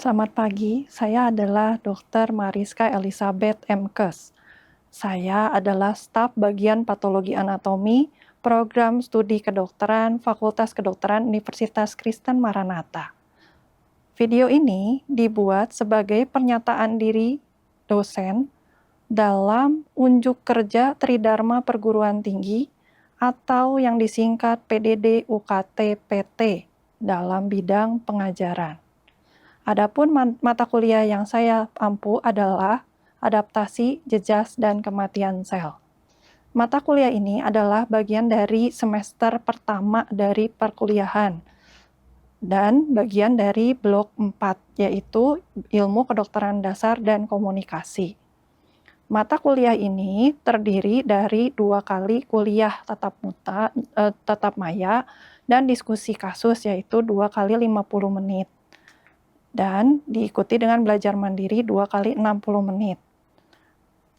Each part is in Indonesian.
Selamat pagi, saya adalah Dr. Mariska Elizabeth Mkes. Saya adalah staf bagian patologi anatomi, program studi kedokteran, Fakultas Kedokteran Universitas Kristen Maranatha. Video ini dibuat sebagai pernyataan diri dosen dalam unjuk kerja Tridharma Perguruan Tinggi atau yang disingkat PDD UKT PT dalam bidang pengajaran. Adapun mata kuliah yang saya ampu adalah adaptasi, jejas, dan kematian sel. Mata kuliah ini adalah bagian dari semester pertama dari perkuliahan dan bagian dari blok 4, yaitu ilmu kedokteran dasar dan komunikasi. Mata kuliah ini terdiri dari 2 kali kuliah tatap maya dan diskusi kasus, yaitu 2 kali 50 menit. Dan diikuti dengan belajar mandiri 2 kali 60 menit.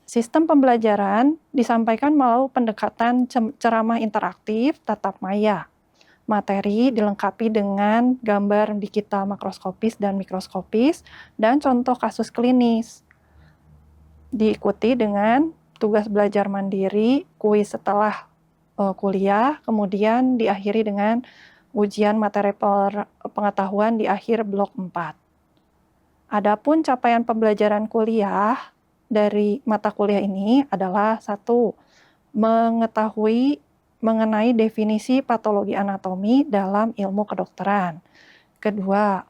Sistem pembelajaran disampaikan melalui pendekatan ceramah interaktif tatap maya. Materi dilengkapi dengan gambar digital makroskopis dan mikroskopis dan contoh kasus klinis. Diikuti dengan tugas belajar mandiri, kuis setelah kuliah, kemudian diakhiri dengan ujian materi pengetahuan di akhir blok 4. Adapun capaian pembelajaran kuliah dari mata kuliah ini adalah 1. Mengetahui mengenai definisi patologi anatomi dalam ilmu kedokteran. 2.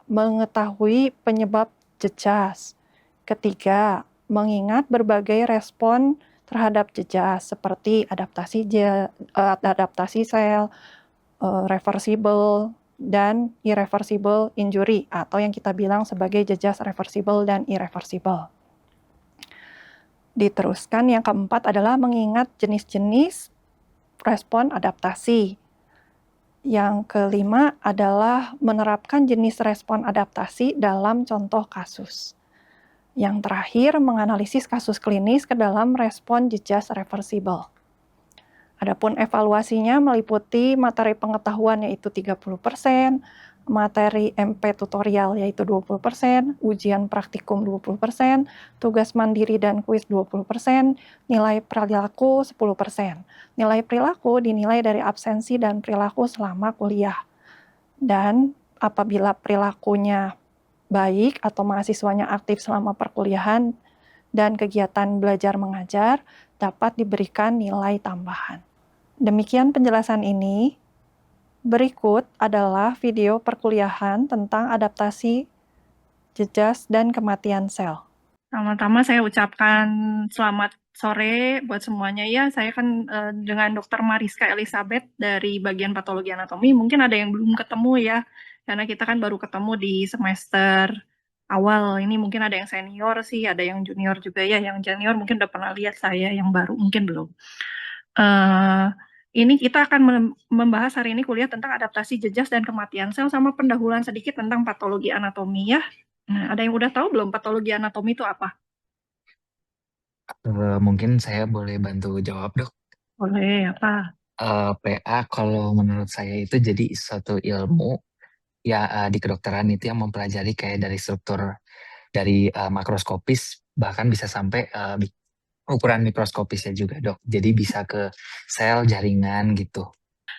Mengetahui penyebab jejas. 3. Mengingat berbagai respon terhadap jejas seperti adaptasi sel, reversible, dan irreversible injury atau yang kita bilang sebagai jejas reversible dan irreversible. Diteruskan yang keempat adalah mengingat jenis-jenis respon adaptasi. Yang kelima adalah menerapkan jenis respon adaptasi dalam contoh kasus. Yang terakhir, menganalisis kasus klinis ke dalam respon jejas reversible. Adapun evaluasinya meliputi materi pengetahuan yaitu 30%, materi MP tutorial yaitu 20%, ujian praktikum 20%, tugas mandiri dan kuis 20%, nilai perilaku 10%. Nilai perilaku dinilai dari absensi dan perilaku selama kuliah. Dan apabila perilakunya baik atau mahasiswanya aktif selama perkuliahan dan kegiatan belajar mengajar, dapat diberikan nilai tambahan. Demikian penjelasan ini. Berikut adalah video perkuliahan tentang adaptasi, jejas, dan kematian sel. Pertama-tama saya ucapkan selamat sore buat semuanya ya. Saya kan dengan Dr. Mariska Elizabeth dari bagian patologi anatomi. Mungkin ada yang belum ketemu ya, karena kita kan baru ketemu di semester awal. Ini mungkin ada yang senior sih, ada yang junior juga ya. Yang junior mungkin udah pernah lihat saya, yang baru mungkin belum. Ini kita akan membahas hari ini kuliah tentang adaptasi jejas dan kematian sel sama pendahuluan sedikit tentang patologi anatomi ya. Nah, ada yang udah tahu belum patologi anatomi itu apa? Mungkin saya boleh bantu jawab, Dok. Boleh, apa? PA kalau menurut saya itu jadi suatu ilmu ya di kedokteran itu yang mempelajari kayak dari struktur dari makroskopis bahkan bisa sampai ukuran mikroskopisnya juga, Dok. Jadi bisa ke sel, jaringan gitu.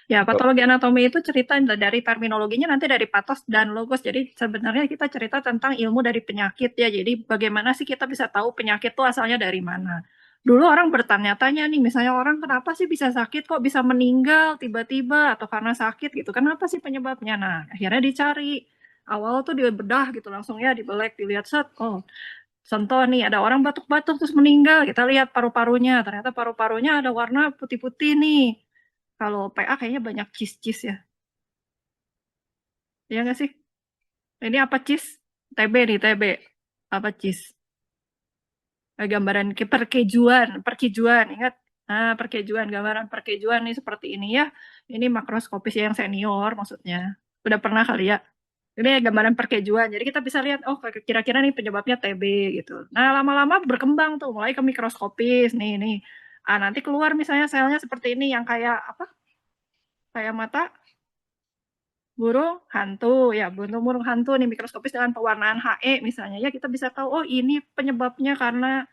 Ya, patologi anatomi itu cerita dari terminologinya nanti dari patos dan logos. Jadi sebenarnya kita cerita tentang ilmu dari penyakit ya. Jadi bagaimana sih kita bisa tahu penyakit itu asalnya dari mana. Dulu orang bertanya-tanya nih, misalnya orang kenapa sih bisa sakit, kok bisa meninggal tiba-tiba atau karena sakit gitu. Kenapa sih penyebabnya? Nah, akhirnya dicari. Awal tuh dibedah gitu langsung ya, dibelek, dilihat set. Oh, contoh nih ada orang batuk-batuk terus meninggal. Kita lihat paru-parunya. Ternyata paru-parunya ada warna putih-putih nih. Kalau PA kayaknya banyak cis-cis ya. Iya nggak sih? Ini apa cis? TB nih, TB. Apa cis? Gambaran perkejuan, ingat? Nah, perkejuan, gambaran perkejuan nih seperti ini ya. Ini makroskopis yang senior maksudnya. Udah pernah kali ya? Ini gambaran perkejuan. Jadi kita bisa lihat, oh kira-kira nih penyebabnya TB gitu. Nah, lama-lama berkembang tuh, mulai ke mikroskopis. Nih. Nanti keluar misalnya selnya seperti ini yang kayak apa? Kayak mata burung hantu ya, burung hantu nih mikroskopis dengan pewarnaan He misalnya ya, kita bisa tahu oh ini penyebabnya karena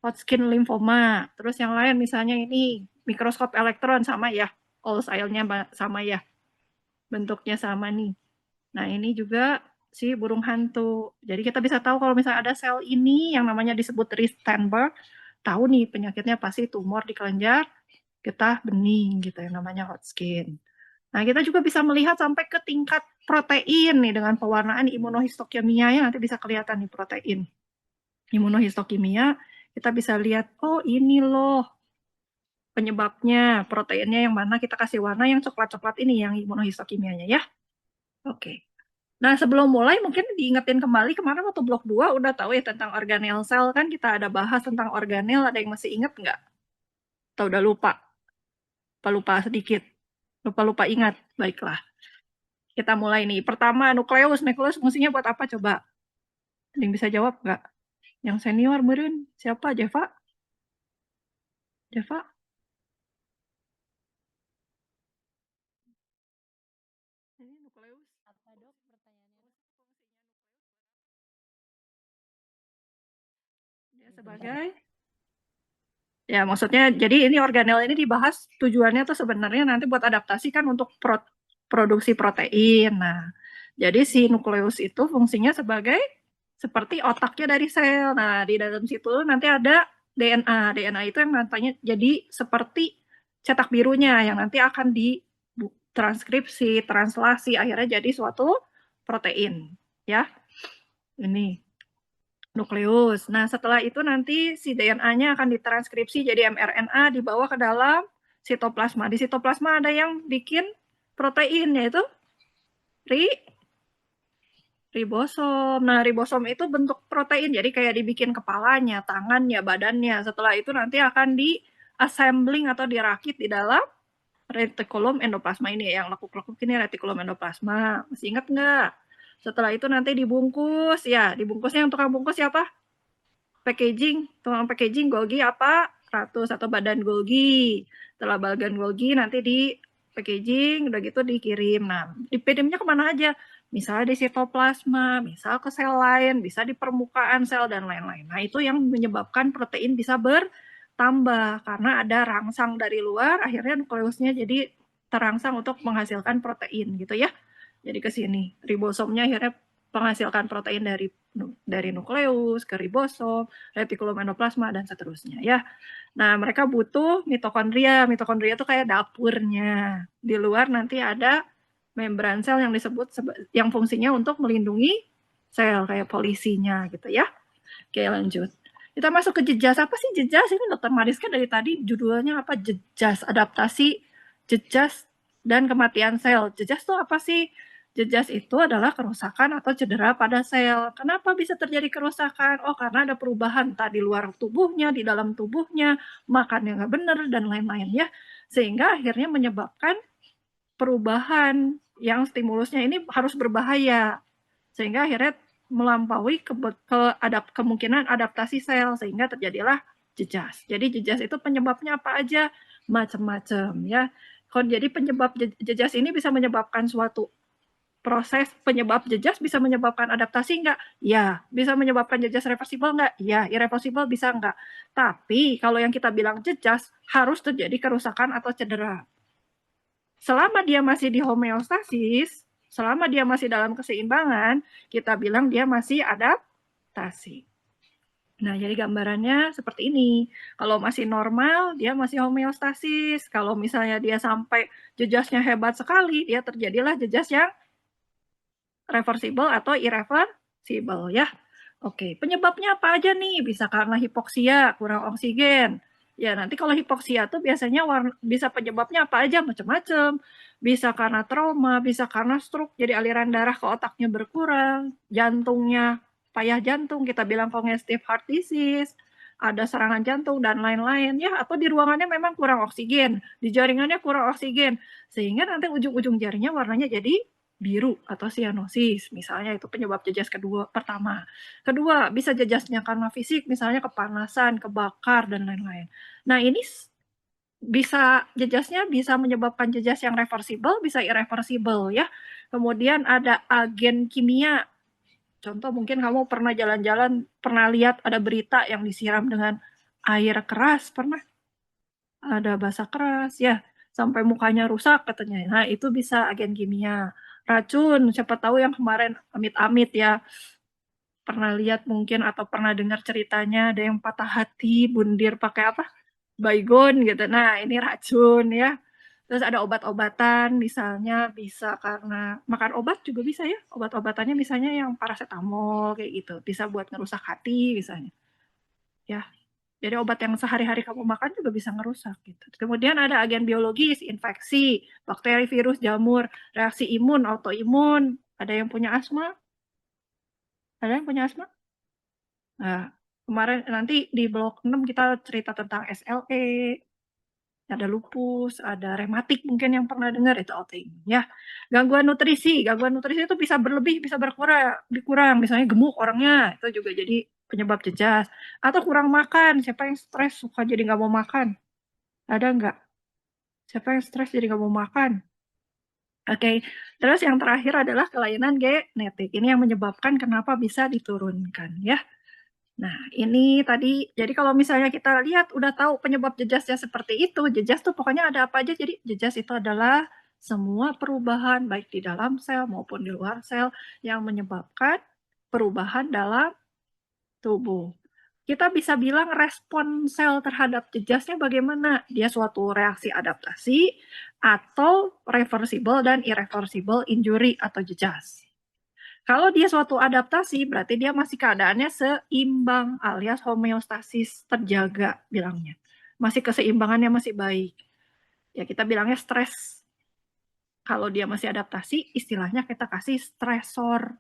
Hodgkin lymphoma. Terus yang lain misalnya ini mikroskop elektron sama ya, all style-nya sama ya, bentuknya sama nih. Nah ini juga si burung hantu. Jadi kita bisa tahu kalau misalnya ada sel ini yang namanya disebut Riestenberg, tahu nih penyakitnya pasti tumor di kelenjar getah bening gitu yang namanya Hodgkin. Nah, kita juga bisa melihat sampai ke tingkat protein nih dengan pewarnaan imunohistokimia ya, nanti bisa kelihatan nih protein. Imunohistokimia, kita bisa lihat, oh ini loh penyebabnya, proteinnya yang mana kita kasih warna yang coklat-coklat ini yang imunohistokimianya ya. Oke. Nah, sebelum mulai mungkin diingetin kembali kemarin waktu blok 2 udah tahu ya tentang organel sel kan kita ada bahas tentang organel, ada yang masih inget nggak? Atau udah lupa? Lupa-lupa sedikit? Lupa-lupa ingat? Baiklah. Kita mulai nih. Pertama, nukleus. Nukleus fungsinya buat apa coba? Ada yang bisa jawab nggak? Yang senior meren. Siapa? Jeva? Jeva? Ini nukleus. Apa dok pertanyaannya? Dia sebagai ya maksudnya jadi ini organel ini dibahas tujuannya tuh sebenarnya nanti buat adaptasi kan untuk produksi protein. Nah, jadi si nukleus itu fungsinya sebagai seperti otaknya dari sel. Nah, di dalam situ nanti ada DNA. DNA itu yang nantinya jadi seperti cetak birunya yang nanti akan ditranskripsi, translasi akhirnya jadi suatu protein, ya. Ini nukleus. Nah, setelah itu nanti si DNA-nya akan ditranskripsi jadi mRNA dibawa ke dalam sitoplasma. Di sitoplasma ada yang bikin protein yaitu ribosom. Nah, ribosom itu bentuk protein, jadi kayak dibikin kepalanya, tangannya, badannya. Setelah itu nanti akan di-assembling atau dirakit di dalam retikulum endoplasma ini. Yang lekuk-lekuk ini retikulum endoplasma. Masih ingat nggak? Setelah itu nanti dibungkus, ya. Dibungkusnya yang tukang bungkus siapa? Packaging. Tukang packaging Golgi apa? Ratus atau badan Golgi. Setelah badan Golgi nanti di packaging, udah gitu dikirim. Nah, dikirimnya kemana aja? Misalnya di sitoplasma, misal ke sel lain, bisa di permukaan sel, dan lain-lain. Nah, itu yang menyebabkan protein bisa bertambah, karena ada rangsang dari luar, akhirnya nukleusnya jadi terangsang untuk menghasilkan protein, gitu ya. Jadi ke sini, ribosomnya akhirnya menghasilkan protein dari nukleus ke ribosom, retikulum endoplasma, dan seterusnya, ya. Nah, mereka butuh mitokondria. Mitokondria itu kayak dapurnya. Di luar nanti ada membran sel yang disebut yang fungsinya untuk melindungi sel kayak polisinya gitu ya. Oke, lanjut. Kita masuk ke jejas. Apa sih jejas? Ini Dokter Mariska dari tadi judulnya apa? Jejas, adaptasi jejas dan kematian sel. Jejas itu apa sih? Jejas itu adalah kerusakan atau cedera pada sel. Kenapa bisa terjadi kerusakan? Oh, karena ada perubahan entah di luar tubuhnya, di dalam tubuhnya, makan yang nggak benar, dan lain-lain ya. Sehingga akhirnya menyebabkan perubahan yang stimulusnya ini harus berbahaya. Sehingga akhirnya melampaui kemungkinan adaptasi sel, sehingga terjadilah jejas. Jadi jejas itu penyebabnya apa aja? Macam-macam ya. Jadi penyebab jejas ini bisa menyebabkan suatu proses penyebab jejas bisa menyebabkan adaptasi enggak? Ya. Bisa menyebabkan jejas reversibel enggak? Ya. Irreversibel bisa enggak? Tapi kalau yang kita bilang jejas harus terjadi kerusakan atau cedera. Selama dia masih di homeostasis, selama dia masih dalam keseimbangan, kita bilang dia masih adaptasi. Nah, jadi gambarannya seperti ini. Kalau masih normal, dia masih homeostasis. Kalau misalnya dia sampai jejasnya hebat sekali, dia terjadilah jejas yang reversible atau irreversible ya. Oke, penyebabnya apa aja nih? Bisa karena hipoksia, kurang oksigen. Ya, nanti kalau hipoksia tuh biasanya bisa penyebabnya apa aja, macam-macam. Bisa karena trauma, bisa karena stroke, jadi aliran darah ke otaknya berkurang, jantungnya, payah jantung, kita bilang congestive heart disease, ada serangan jantung, dan lain-lain. Ya, atau di ruangannya memang kurang oksigen, di jaringannya kurang oksigen, sehingga nanti ujung-ujung jarinya warnanya jadi biru atau sianosis, misalnya itu penyebab jejas pertama. Kedua, bisa jejasnya karena fisik, misalnya kepanasan, kebakar, dan lain-lain. Nah, ini bisa jejasnya bisa menyebabkan jejas yang reversible, bisa irreversible ya. Kemudian ada agen kimia. Contoh mungkin kamu pernah jalan-jalan, pernah lihat ada berita yang disiram dengan air keras, pernah? Ada basa keras, ya, sampai mukanya rusak katanya. Nah, itu bisa agen kimia. Racun, siapa tahu yang kemarin amit-amit ya, pernah lihat mungkin atau pernah dengar ceritanya ada yang patah hati, bundir pakai apa? Baygon gitu. Nah, ini racun ya. Terus ada obat-obatan misalnya bisa karena makan obat juga bisa ya. Obat-obatannya misalnya yang paracetamol kayak gitu. Bisa buat ngerusak hati misalnya. Ya. Jadi obat yang sehari-hari kamu makan juga bisa ngerusak gitu. Kemudian ada agen biologis, infeksi, bakteri, virus, jamur, reaksi imun, autoimun. Ada yang punya asma? Ada yang punya asma? Nah, kemarin nanti di blok 6 kita cerita tentang SLE, ada lupus, ada rematik mungkin yang pernah dengar itu autoimun ya. Gangguan nutrisi itu bisa berlebih, bisa dikurang, misalnya gemuk orangnya, itu juga jadi penyebab jejas. Atau kurang makan, siapa yang stres suka jadi nggak mau makan? Ada nggak? Siapa yang stres jadi nggak mau makan? Oke, terus yang terakhir adalah kelainan genetik. Ini yang menyebabkan kenapa bisa diturunkan ya. Nah, ini tadi, jadi kalau misalnya kita lihat udah tahu penyebab jejasnya seperti itu, jejas tuh pokoknya ada apa aja. Jadi jejas itu adalah semua perubahan baik di dalam sel maupun di luar sel yang menyebabkan perubahan dalam tubuh. Kita bisa bilang respon sel terhadap jejasnya bagaimana? Dia suatu reaksi adaptasi atau reversible dan irreversible injury atau jejas. Kalau dia suatu adaptasi, berarti dia masih keadaannya seimbang alias homeostasis terjaga bilangnya. Masih keseimbangannya masih baik. Ya kita bilangnya stres. Kalau dia masih adaptasi, istilahnya kita kasih stresor.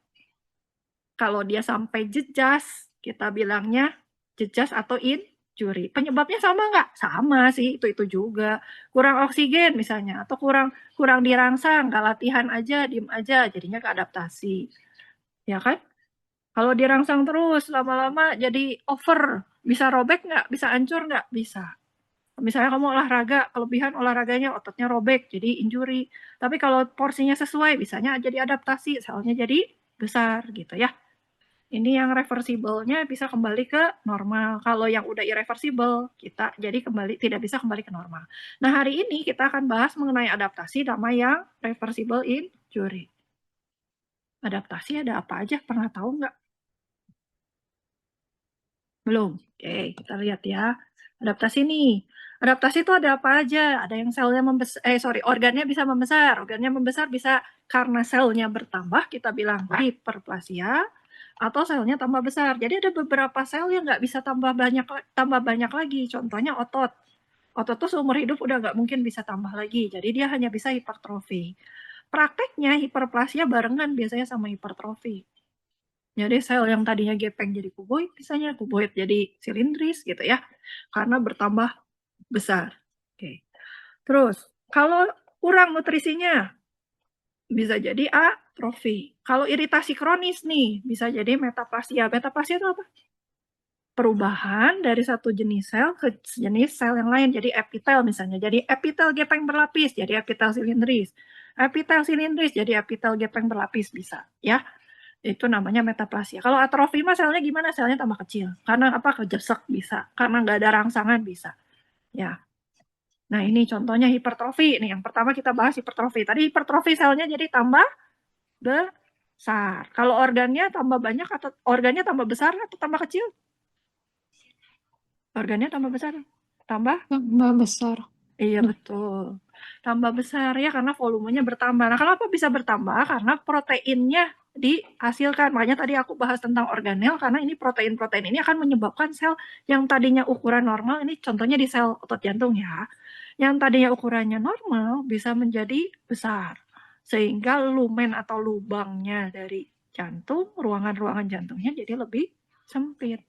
Kalau dia sampai jejas, kita bilangnya jejas atau injury. Penyebabnya sama nggak? Sama sih, itu juga. Kurang oksigen misalnya, atau kurang dirangsang, nggak latihan aja, diem aja, jadinya keadaptasi. Ya kan? Kalau dirangsang terus, lama-lama jadi over. Bisa robek nggak? Bisa hancur nggak? Bisa. Misalnya kamu olahraga, kelebihan olahraganya ototnya robek, jadi injury. Tapi kalau porsinya sesuai, bisanya jadi adaptasi, selnya jadi besar gitu ya. Ini yang reversible-nya bisa kembali ke normal. Kalau yang udah irreversible, kita jadi tidak bisa kembali ke normal. Nah, hari ini kita akan bahas mengenai adaptasi sama yang reversible injury. Adaptasi ada apa aja? Pernah tahu nggak? Belum. Oke, kita lihat ya. Adaptasi nih. Adaptasi itu ada apa aja? Ada yang selnya organnya bisa membesar. Organnya membesar bisa karena selnya bertambah, kita bilang hiperplasia, atau selnya tambah besar. Jadi ada beberapa sel yang nggak bisa tambah banyak lagi. Contohnya otot. Otot tuh seumur hidup udah nggak mungkin bisa tambah lagi. Jadi dia hanya bisa hipertrofi. Prakteknya hiperplasia barengan biasanya sama hipertrofi. Jadi sel yang tadinya gepeng jadi kuboid, misalnya kuboid jadi silindris gitu ya, karena bertambah besar. Oke. Terus, kalau kurang nutrisinya, bisa jadi atrofi. Kalau iritasi kronis nih, bisa jadi metaplasia. Metaplasia itu apa? Perubahan dari satu jenis sel ke jenis sel yang lain. Jadi epitel misalnya, jadi epitel gepeng berlapis, jadi epitel silindris. Epitel silindris, jadi epitel gepeng berlapis bisa, ya. Itu namanya metaplasia. Kalau atrofi mah selnya gimana? Selnya tambah kecil. Karena apa? Kejesek bisa. Karena nggak ada rangsangan bisa. Ya. Nah ini contohnya hipertrofi. Nih yang pertama kita bahas hipertrofi. Tadi hipertrofi selnya jadi tambah besar. Kalau organnya tambah banyak atau organnya tambah besar atau tambah kecil? Organnya tambah besar. Tambah? Tambah besar. Iya betul. Tambah besar ya karena volumenya bertambah. Nah, kenapa bisa bertambah? Karena proteinnya dihasilkan. Makanya tadi aku bahas tentang organel karena ini protein-protein ini akan menyebabkan sel yang tadinya ukuran normal, ini contohnya di sel otot jantung ya. Yang tadinya ukurannya normal bisa menjadi besar. Sehingga lumen atau lubangnya dari jantung, ruangan-ruangan jantungnya jadi lebih sempit.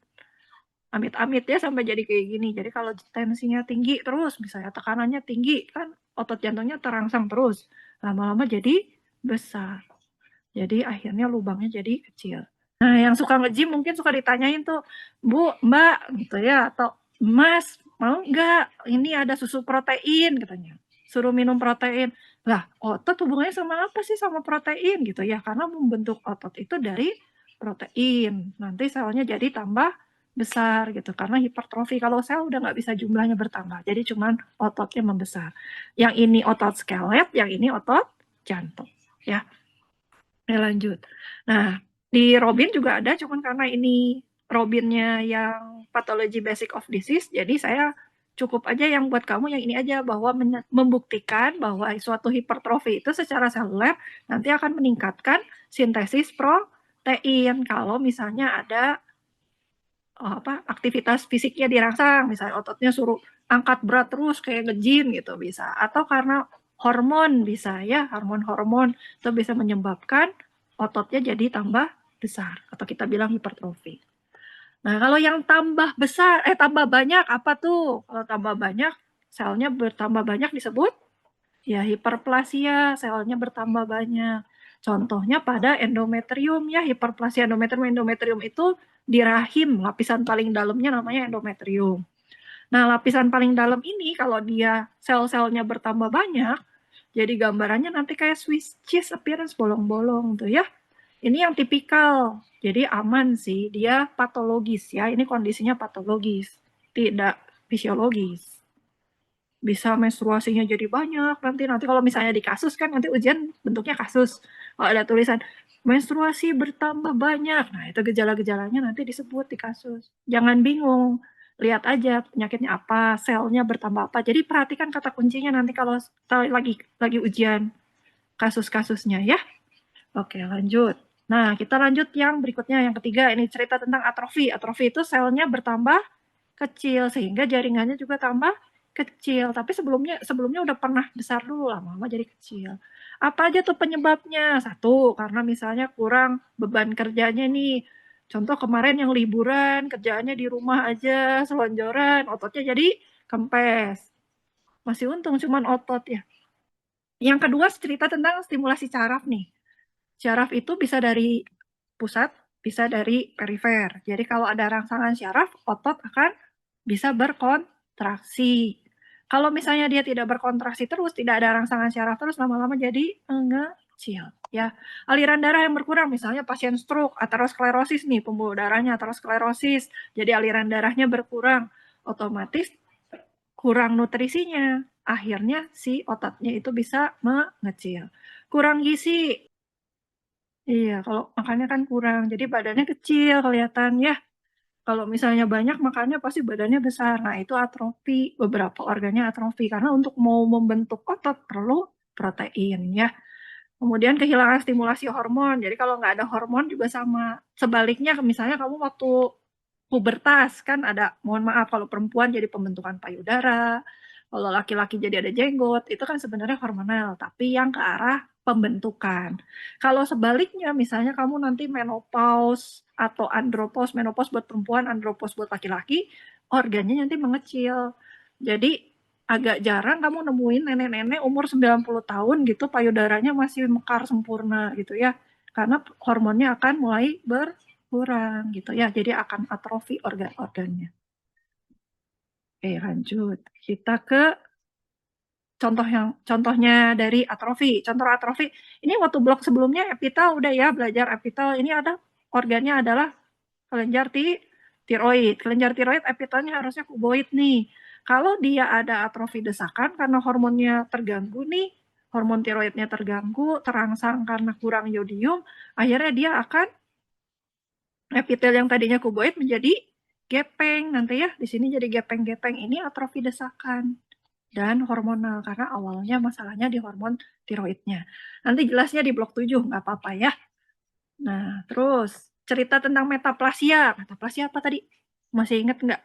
Amit-amit ya sampai jadi kayak gini. Jadi kalau tensinya tinggi terus, misalnya tekanannya tinggi, kan otot jantungnya terangsang terus. Lama-lama jadi besar. Jadi akhirnya lubangnya jadi kecil. Nah, yang suka nge-gym mungkin suka ditanyain tuh, Bu, Mbak, gitu ya, atau Mas, mau nggak? Ini ada susu protein katanya. Suruh minum protein. Lah, otot hubungannya sama apa sih sama protein gitu ya? Karena membentuk otot itu dari protein. Nanti selnya jadi tambah besar gitu karena hipertrofi. Kalau sel udah nggak bisa jumlahnya bertambah. Jadi cuman ototnya membesar. Yang ini otot skelet, yang ini otot jantung ya. Oke, lanjut. Nah, di Robin juga ada, cuman karena ini Robinnya yang Pathology Basic of Disease, jadi saya cukup aja yang buat kamu yang ini aja, bahwa membuktikan bahwa suatu hipertrofi itu secara seluler nanti akan meningkatkan sintesis protein. Kalau misalnya ada aktivitas fisiknya dirangsang, misalnya ototnya suruh angkat berat terus kayak nge-gym gitu bisa, atau karena hormon bisa ya, hormon-hormon itu bisa menyebabkan ototnya jadi tambah besar atau kita bilang hipertrofi. Nah, kalau yang tambah besar tambah banyak apa tuh? Kalau tambah banyak selnya bertambah banyak disebut ya hiperplasia, selnya bertambah banyak. Contohnya pada endometrium ya, hiperplasia endometrium. Endometrium itu di rahim, lapisan paling dalamnya namanya endometrium. Nah, lapisan paling dalam ini kalau dia sel-selnya bertambah banyak, jadi gambarannya nanti kayak Swiss cheese appearance, bolong-bolong tuh ya. Ini yang tipikal, jadi aman sih, dia patologis ya, ini kondisinya patologis, tidak fisiologis. Bisa menstruasinya jadi banyak, nanti kalau misalnya di kasus kan nanti ujian bentuknya kasus. Kalau ada tulisan menstruasi bertambah banyak, nah itu gejala-gejalanya nanti disebut di kasus. Jangan bingung, lihat aja penyakitnya apa, selnya bertambah apa. Jadi perhatikan kata kuncinya nanti kalau lagi ujian kasus-kasusnya ya. Oke, lanjut. Nah, kita lanjut yang berikutnya, yang ketiga. Ini cerita tentang atrofi. Atrofi itu selnya bertambah kecil, sehingga jaringannya juga tambah kecil. Tapi sebelumnya udah pernah besar dulu, lama-lama jadi kecil. Apa aja tuh penyebabnya? Satu, karena misalnya kurang beban kerjanya nih. Contoh kemarin yang liburan, kerjaannya di rumah aja, selonjoran, ototnya jadi kempes. Masih untung cuman otot ya. Yang kedua, cerita tentang stimulasi saraf nih. Syaraf itu bisa dari pusat, bisa dari perifer. Jadi kalau ada rangsangan syaraf, otot akan bisa berkontraksi. Kalau misalnya dia tidak berkontraksi terus, tidak ada rangsangan syaraf terus, lama-lama jadi mengecil. Ya, aliran darah yang berkurang, misalnya pasien stroke, aterosklerosis nih, pembuluh darahnya aterosklerosis, jadi aliran darahnya berkurang, otomatis kurang nutrisinya. Akhirnya si ototnya itu bisa mengecil. Kurang gizi, iya, kalau makannya kan kurang, jadi badannya kecil kelihatan ya. Kalau misalnya banyak makannya pasti badannya besar. Nah, itu atrofi, beberapa organnya atrofi karena untuk mau membentuk otot perlu protein ya. Kemudian kehilangan stimulasi hormon. Jadi kalau nggak ada hormon juga sama. Sebaliknya misalnya kamu waktu pubertas kan ada, mohon maaf kalau perempuan jadi pembentukan payudara, kalau laki-laki jadi ada jenggot, itu kan sebenarnya hormonal, tapi yang ke arah pembentukan. Kalau sebaliknya, misalnya kamu nanti menopause atau andropause, menopause buat perempuan, andropause buat laki-laki, organnya nanti mengecil. Jadi agak jarang kamu nemuin nenek-nenek umur 90 tahun gitu payudaranya masih mekar sempurna gitu ya. Karena hormonnya akan mulai berkurang gitu ya. Jadi akan atrofi organ-organnya. Oke, lanjut. Kita ke contohnya dari atrofi. Contoh atrofi, ini waktu blok sebelumnya epitel udah ya belajar epitel. Ini ada organnya adalah kelenjar tiroid. Kelenjar tiroid epitelnya harusnya kuboid nih. Kalau dia ada atrofi desakan karena hormonnya terganggu nih, hormon tiroidnya terganggu, terangsang karena kurang yodium, akhirnya dia akan epitel yang tadinya kuboid menjadi gepeng. Nanti ya di sini jadi gepeng-gepeng, ini atrofi desakan dan hormonal karena awalnya masalahnya di hormon tiroidnya. Nanti jelasnya di blok 7, nggak apa-apa ya. Nah, terus cerita tentang metaplasia. Metaplasia apa tadi? Masih inget nggak?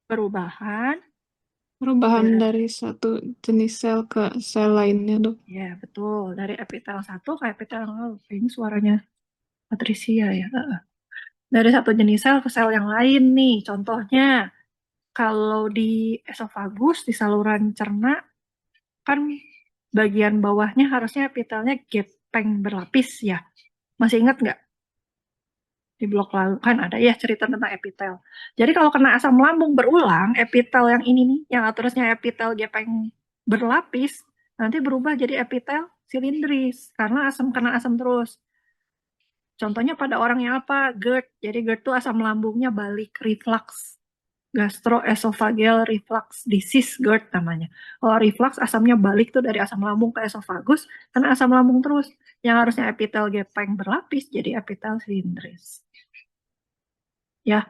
Perubahan Perubahan dari satu jenis sel ke sel lainnya, Dok. ya, betul. Dari epitel 1 ke epitel ini suaranya Patricia ya. Dari satu jenis sel ke sel yang lain nih. Contohnya, kalau di esofagus, di saluran cerna, kan bagian bawahnya harusnya epitelnya gepeng berlapis ya. Masih ingat nggak? Di blok lalu kan ada ya cerita tentang epitel. Jadi kalau kena asam lambung berulang, epitel yang ini nih, yang terusnya epitel gepeng berlapis, nanti berubah jadi epitel silindris karena kena asam terus. Contohnya pada orang yang apa? GERD. Jadi GERD itu asam lambungnya balik, reflux. Gastroesophageal reflux disease, GERD namanya. Kalau reflux asamnya balik tuh dari asam lambung ke esofagus, karena asam lambung terus. Yang harusnya epitel gepeng berlapis jadi epitel silindris. Ya,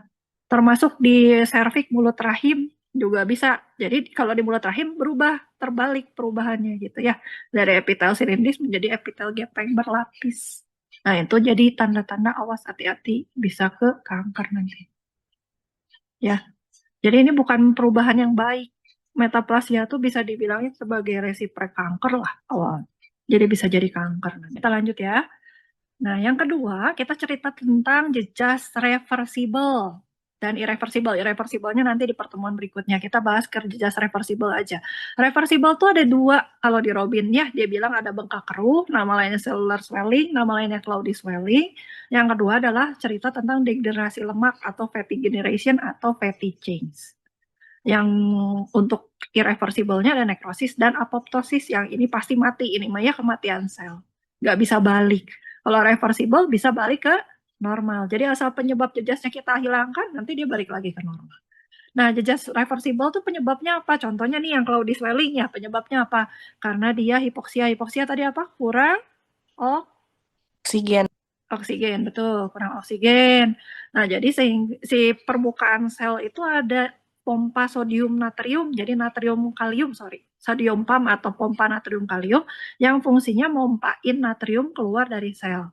termasuk di serviks mulut rahim juga bisa. Jadi kalau di mulut rahim berubah, terbalik perubahannya gitu ya. Dari epitel silindris menjadi epitel gepeng berlapis. Nah, itu jadi tanda-tanda awas hati-hati bisa ke kanker nanti. Ya. Jadi ini bukan perubahan yang baik. Metaplasia itu bisa dibilangin sebagai resiprek kanker lah awal. Jadi bisa jadi kanker. Nah, kita lanjut ya. Nah, yang kedua, kita cerita tentang jejas reversible dan irreversible. Irreversible-nya nanti di pertemuan berikutnya. Kita bahas ke jejas reversible aja. Reversible tuh ada dua. Kalau di Robin ya, dia bilang ada bengkak keruh, nama lainnya cellular swelling, nama lainnya cloudy swelling. Yang kedua adalah cerita tentang degenerasi lemak atau fatty generation atau fatty change. Yang untuk irreversible-nya ada nekrosis dan apoptosis. Yang ini pasti mati. Ini mah ya kematian sel. Nggak bisa balik. Kalau reversible bisa balik ke normal. Jadi asal penyebab jejasnya kita hilangkan, nanti dia balik lagi ke normal. Nah, jejas reversible tuh penyebabnya apa? Contohnya nih yang cloudy swelling ya, penyebabnya apa? Karena dia hipoksia. Hipoksia tadi apa? Kurang Oksigen. oksigen, betul, kurang oksigen. Nah, jadi si permukaan sel itu ada pompa sodium natrium, jadi natrium kalium, sodium pump atau pompa natrium kalium yang fungsinya mompain natrium keluar dari sel.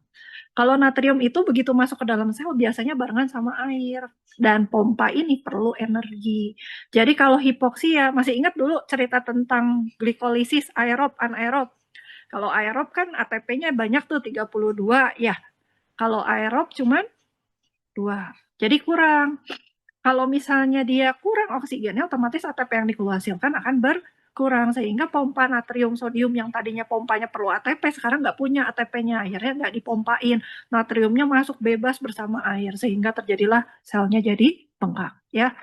Kalau natrium itu begitu masuk ke dalam sel biasanya barengan sama air dan pompa ini perlu energi. Jadi kalau hipoksia, masih ingat dulu cerita tentang glikolisis aerob, anaerob. Kalau aerob kan ATP-nya banyak tuh 32 ya. Kalau aerob cuman 2. Jadi kurang. Kalau misalnya dia kurang oksigennya, otomatis ATP yang dikeluarkan akan berkurang. Sehingga pompa natrium sodium yang tadinya pompanya perlu ATP, sekarang nggak punya ATP-nya. Akhirnya nggak dipompain. Natriumnya masuk bebas bersama air. Sehingga terjadilah selnya jadi bengkak. Ya.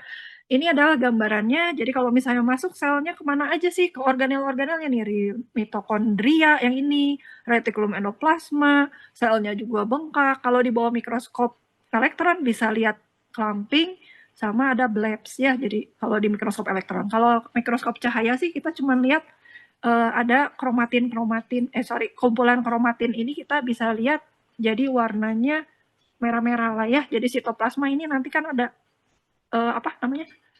Ini adalah gambarannya. Jadi kalau misalnya masuk selnya kemana aja sih? Ke organel-organelnya nih. Mitokondria yang ini, retikulum endoplasma, selnya juga bengkak. Kalau di bawah mikroskop elektron bisa lihat clumping sama ada blebs ya. Jadi kalau di mikroskop elektron. Kalau mikroskop cahaya sih kita cuma lihat ada kumpulan kromatin ini kita bisa lihat jadi warnanya merah-merah lah ya. Jadi sitoplasma ini nanti kan ada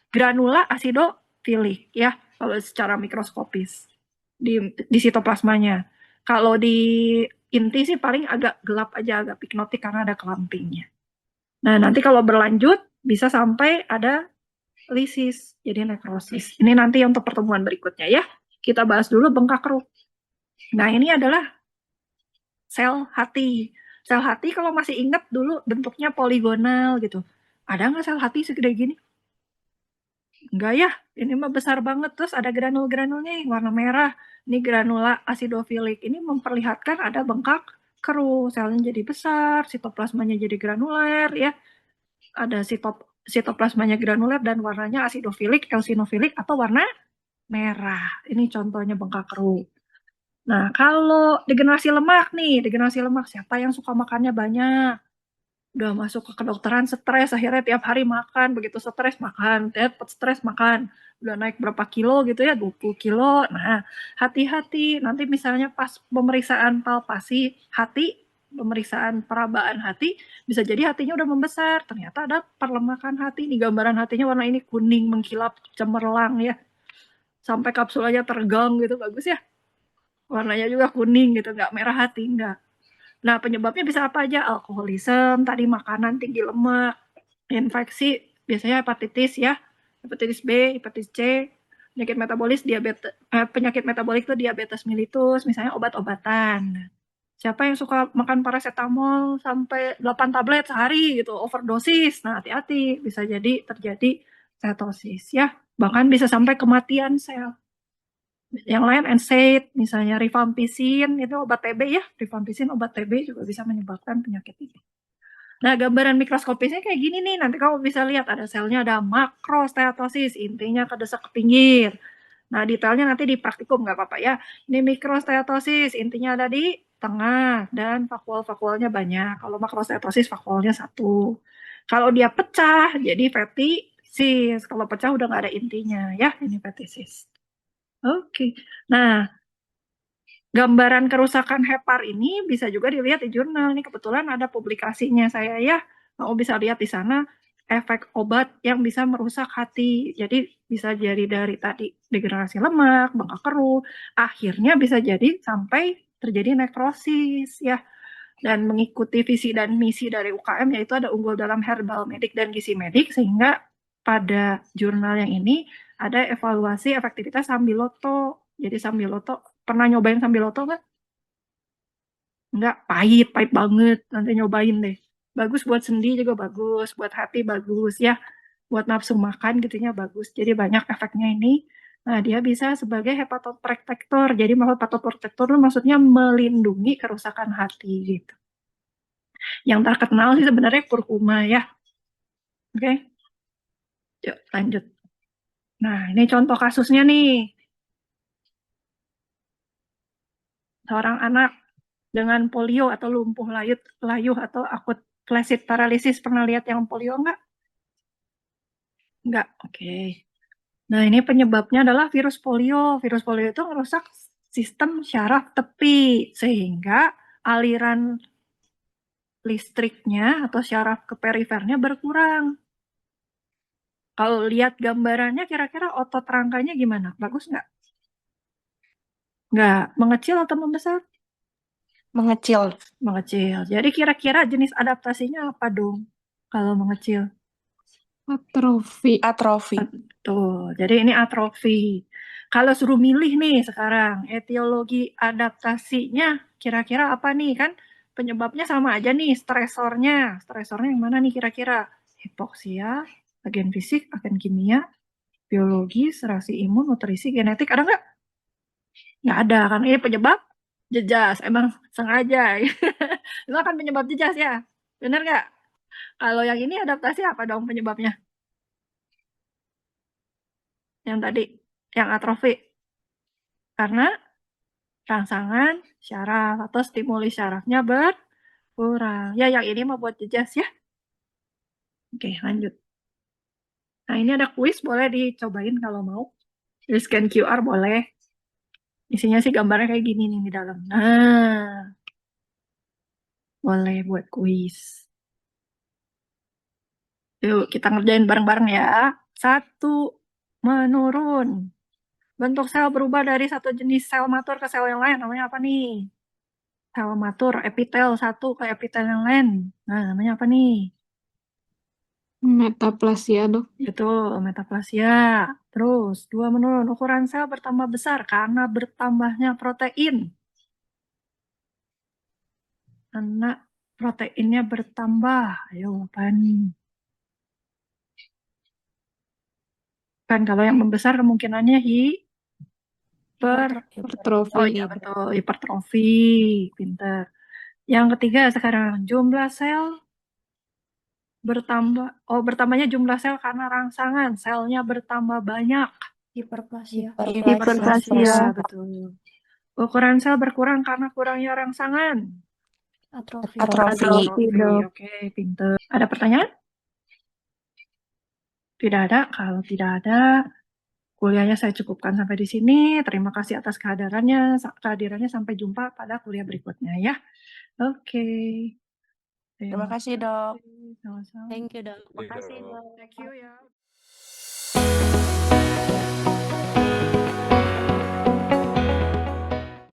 granula asidofilik ya kalau secara mikroskopis di sitoplasmanya. Kalau di inti sih paling agak gelap aja, agak piknotik karena ada clumpingnya. Nah, nanti kalau berlanjut bisa sampai ada lisis, jadi nekrosis. Ini nanti untuk pertemuan berikutnya ya. Kita bahas dulu bengkak keruh. Nah, ini adalah sel hati. Sel hati kalau masih ingat dulu bentuknya poligonal gitu. Ada nggak sel hati segede gini? Enggak ya, ini mah besar banget. Terus ada granul-granulnya yang warna merah. Ini granula asidofilik. Ini memperlihatkan ada bengkak keruh. Selnya jadi besar, sitoplasmanya jadi granuler ya. Ada sitoplasmanya granuler dan warnanya asidofilik, eosinofilik atau warna merah. Ini contohnya bengkak keruh. Nah, kalau degenerasi lemak nih, degenerasi lemak siapa yang suka makannya banyak? Udah masuk ke kedokteran stres, akhirnya tiap hari makan, begitu stres makan, dapat stres makan, udah naik berapa kilo gitu ya, 20 kilo. Nah, hati-hati, nanti misalnya pas pemeriksaan palpasi hati, pemeriksaan perabaan hati, bisa jadi hatinya udah membesar, ternyata ada perlemakan hati, di gambaran hatinya warna ini kuning, mengkilap, cemerlang ya, sampai kapsulanya teregang gitu, bagus ya. Warnanya juga kuning gitu, nggak merah hati, nggak. Nah, penyebabnya bisa apa aja? Alkoholisme, tadi makanan tinggi lemak, infeksi, biasanya hepatitis ya, hepatitis B, hepatitis C, penyakit metabolis, penyakit metabolik itu diabetes mellitus, misalnya obat-obatan. Siapa yang suka makan paracetamol sampai 8 tablet sehari gitu, overdosis, nah hati-hati, bisa jadi terjadi setosis ya, bahkan bisa sampai kematian sel. Yang lain NSAID, misalnya rifampicin, itu obat TB ya, rifampicin obat TB juga bisa menyebabkan penyakit ini. Nah, gambaran mikroskopisnya kayak gini nih. Nanti kamu bisa lihat ada selnya ada makrosteatosis, intinya kedesak ke pinggir. Nah, detailnya nanti di praktikum nggak apa-apa ya. Ini mikrosteatosis, intinya ada di tengah dan vakuol-vakuolnya banyak. Kalau makrosteatosis vakuolnya satu. Kalau dia pecah jadi fatty cyst. Kalau pecah udah nggak ada intinya ya, ini fatty cyst. Oke. Nah, gambaran kerusakan hepar ini bisa juga dilihat di jurnal. Nih kebetulan ada publikasinya saya ya. Kamu bisa lihat di sana efek obat yang bisa merusak hati. Jadi bisa jadi dari tadi degenerasi lemak, bengkak keruh, akhirnya bisa jadi sampai terjadi nekrosis ya. Dan mengikuti visi dan misi dari UKM yaitu ada unggul dalam herbal medik dan gizi medik, sehingga pada jurnal yang ini ada evaluasi efektivitas sambiloto. Jadi sambiloto, pernah nyobain sambiloto nggak? Nggak, pahit banget. Nanti nyobain deh. Bagus buat sendi juga bagus, buat hati bagus ya. Buat nafsu makan gitunya bagus. Jadi banyak efeknya ini. Nah, dia bisa sebagai hepatoprotektor. Jadi hepatoprotektor itu maksudnya melindungi kerusakan hati gitu. Yang terkenal sih sebenarnya kurkuma ya. Oke. Yuk, lanjut. Nah, ini contoh kasusnya nih. Seorang anak dengan polio atau lumpuh layuh atau akut flaccid paralysis. Pernah lihat yang polio nggak? Nggak, oke. Nah, ini penyebabnya adalah virus polio. Virus polio itu merusak sistem syaraf tepi, sehingga aliran listriknya atau syaraf ke perifernya berkurang. Kalau lihat gambarannya, kira-kira otot rangkanya gimana? Bagus nggak? Nggak. Mengecil atau membesar? Mengecil. Mengecil. Jadi kira-kira jenis adaptasinya apa dong kalau mengecil? Atrofi. Atrofi. Tuh, jadi ini atrofi. Kalau suruh milih nih sekarang, etiologi adaptasinya kira-kira apa nih? Kan penyebabnya sama aja nih, stresornya. Stresornya yang mana nih kira-kira? Hipoksia, agen fisik, agen kimia, biologis, reaksi imun, nutrisi, genetik, ada nggak? Nggak ada, kan ini penyebab jejas. Emang sengaja. Itu kan penyebab jejas ya? Bener nggak? Kalau yang ini adaptasi apa dong penyebabnya? Yang tadi, yang atrofi. Karena rangsangan syaraf atau stimuli syarafnya berkurang. Ya, yang ini mau buat jejas ya. Oke, lanjut. Nah, ini ada kuis, boleh dicobain kalau mau. Di scan QR boleh. Isinya sih gambarnya kayak gini nih di dalam. Nah, boleh buat kuis. Yuk, kita ngerjain bareng-bareng ya. 1, menurun. Bentuk sel berubah dari satu jenis sel matur ke sel yang lain. Namanya apa nih? Sel matur, epitel satu ke epitel yang lain. Nah, namanya apa nih? Metaplasia, Dok. Itu metaplasia. Terus, 2, menurun. Ukuran sel bertambah besar karena bertambahnya protein. Karena proteinnya bertambah. Ayo, apa nih? Kan kalau yang membesar kemungkinannya Hipertrofi. Oh iya betul, hipertrofi. Pinter. Yang ketiga sekarang, jumlah sel bertambah. Oh, bertambahnya jumlah sel karena rangsangan. Selnya bertambah banyak. Hiperplasia. Hiperplasia, betul. Ukuran sel berkurang karena kurangnya rangsangan. Atrofi. Atrofi, oke, pinter. Ada pertanyaan? Tidak ada. Kalau tidak ada, kuliahnya saya cukupkan sampai di sini. Terima kasih atas kehadirannya. Sampai jumpa pada kuliah berikutnya ya. Oke. Terima kasih, Dok. Sama-sama. Thank you, Dok. Thank you ya.